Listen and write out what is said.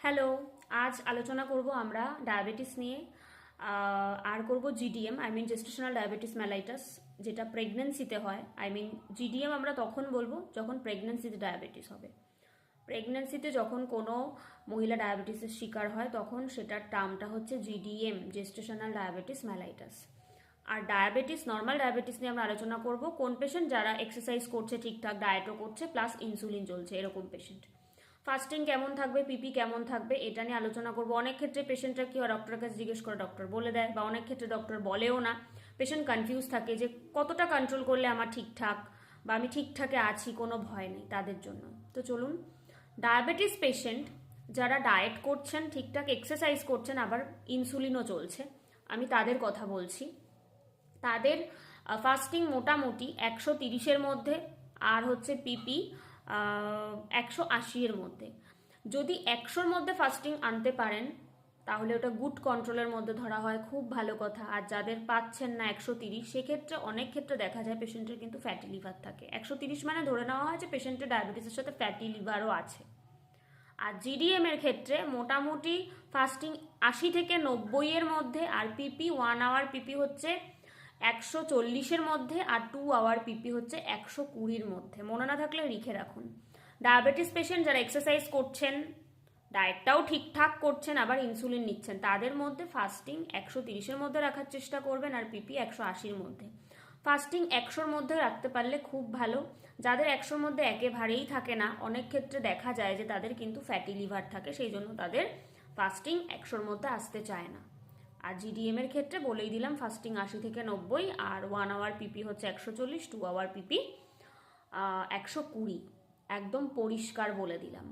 Hello, আজ আলোচনা করব আমরা ডায়াবেটিস নিয়ে। আর করব জিডিএম, জেস্টেশনাল ডায়াবেটিস মেলাইটাস, যেটা প্রেগনেন্সিতে হয়। জিডিএম আমরা তখন বলবো যখন প্রেগনেন্সিতে ডায়াবেটিস হবে। প্রেগনেন্সিতে যখন কোনো মহিলা ডায়াবেটিসের শিকার হয় তখন সেটার টার্মটা হচ্ছে জিডিএম, জেস্টেশনাল ডায়াবেটিস মেলাইটাস। আর ডায়াবেটিস, নর্মাল ডায়াবেটিস নিয়ে আমরা আলোচনা করব কোন পেশেন্ট যারা এক্সারসাইজ করছে, ঠিকঠাক ডায়েটও করছে, প্লাস ইনসুলিন চলছে, এরকম পেশেন্ট। ফাস্টিং কেমন থাকবে, পিপি কেমন থাকবে, এটা নিয়ে আলোচনা করব। অনেক ক্ষেত্রে পেশেন্টরা কি হয়, ডক্টরের কাছে জিজ্ঞেস করে, ডক্টর বলে দেয়, বা অনেক ক্ষেত্রে ডক্টর বলেও না। পেশেন্ট কনফিউজ থাকে যে কতটা কন্ট্রোল করলে আমার ঠিকঠাক, বা আমি ঠিকঠাকে আছি, কোনো ভয় নেই তাদের জন্য। তো চলুন, ডায়াবেটিস পেশেন্ট যারা ডায়েট করছেন, ঠিকঠাক এক্সারসাইজ করছেন, আবার ইনসুলিনও চলছে, আমি তাদের কথা বলছি। তাদের ফাস্টিং মোটামুটি 130-এর মধ্যে, আর হচ্ছে পিপি 180-এর মধ্যে। যদি 100-র মধ্যে ফাস্টিং আনতে পারেন তাহলে ওটা গুড কন্ট্রোলের মধ্যে ধরা হয়, খুব ভালো কথা। আর যাদের পাচ্ছেন না 130, সেক্ষেত্রে অনেক ক্ষেত্রে দেখা যায় পেশেন্টের কিন্তু ফ্যাটি লিভার থাকে। 130 মানে ধরে নেওয়া হয় যে পেশেন্টের ডায়াবেটিসের সাথে ফ্যাটি লিভারও আছে। আর জিডিএম এর ক্ষেত্রে মোটামুটি ফাস্টিং 80 থেকে 90-এর মধ্যে, আর পিপি 1 আওয়ার পিপি হচ্ছে 140-এর মধ্যে, আর 2 আওয়ার পিপি হচ্ছে 120-এর মধ্যে। মনে না থাকলে লিখে রাখুন। ডায়াবেটিস পেশেন্ট যারা এক্সারসাইজ করছেন, ডায়েটটাও ঠিকঠাক করছেন, আবার ইনসুলিন নিচ্ছেন, তাদের মধ্যে ফাস্টিং 130-এর মধ্যে রাখার চেষ্টা করবেন, আর পিপি 180-এর মধ্যে। ফাস্টিং 100-র মধ্যে রাখতে পারলে খুব ভালো। যাদের 100-র মধ্যে একেবারেই থাকে না, অনেক ক্ষেত্রে দেখা যায় যে তাদের কিন্তু ফ্যাটি লিভার থাকে, সেই জন্য তাদের ফাস্টিং 100-র মধ্যে আসতে চায় না। আর জিডিএম এর ক্ষেত্রে বলেই দিলাম, ফাস্টিং 80 থেকে 90, আর 1 আওয়ার পিপি হচ্ছে 140, 2 আওয়ার পিপি 120। একদম পরিষ্কার বলে দিলাম।